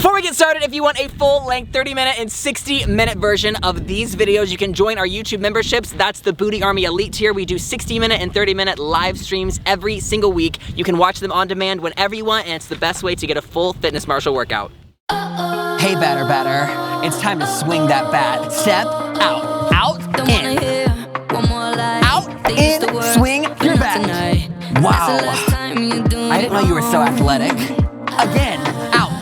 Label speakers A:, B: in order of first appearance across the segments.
A: Before we get started, if you want a full-length 30-minute and 60-minute version of these videos, you can join our YouTube memberships. That's the Booty Army Elite tier. We do 60-minute and 30-minute live streams every single week. You can watch them on demand whenever you want, and it's the best way to get a full Fitness Marshall workout. Hey, batter. It's time to swing that bat. Step out. Out, in. Out, in, swing your bat. Wow. I didn't know you were so athletic. Again, out.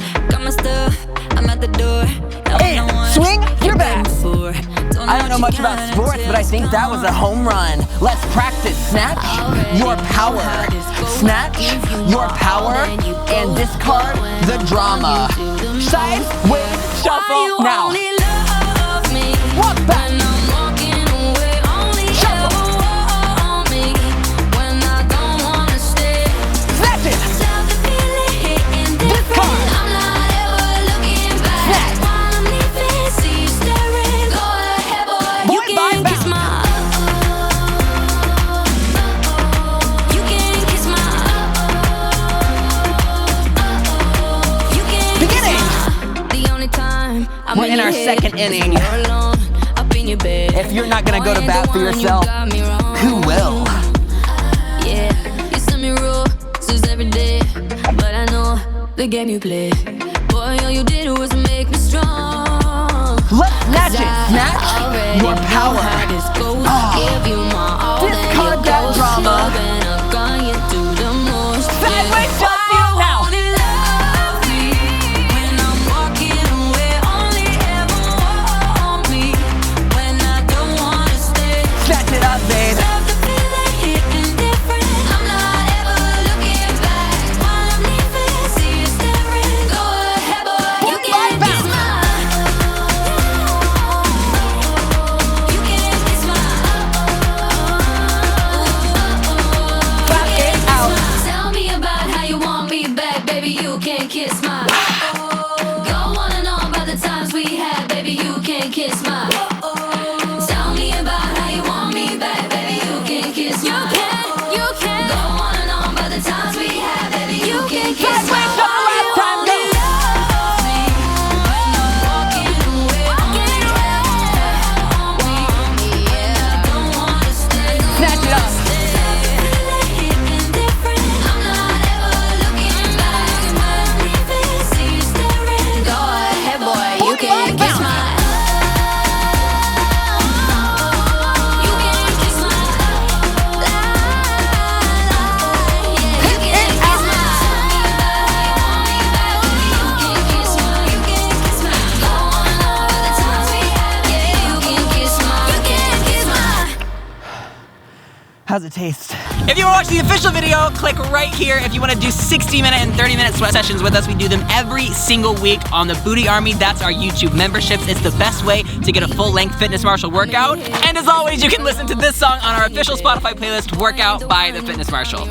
A: In, swing your bat. I don't know much about sports, but I think that was a home run. Let's practice. Snatch your power. Snatch your power and discard the drama. Side, wave, shuffle, now. Walk back. We're in our second inning. If you're not gonna go to bat for yourself, who will? Yeah, you send me rules every day, but I know the game you play. Boy, all you did was make me strong. Let's snatch it. Snatch your power. Discard that drama. Sideways shuffle now. Snatch it up, babe. How's it taste? If you want to watch the official video, click right here. If you want to do 60-minute and 30-minute sweat sessions with us, we do them every single week on the Booty Army. That's our YouTube memberships. It's the best way to get a full-length Fitness Marshall workout. And as always, you can listen to this song on our official Spotify playlist, Workout by the Fitness Marshall.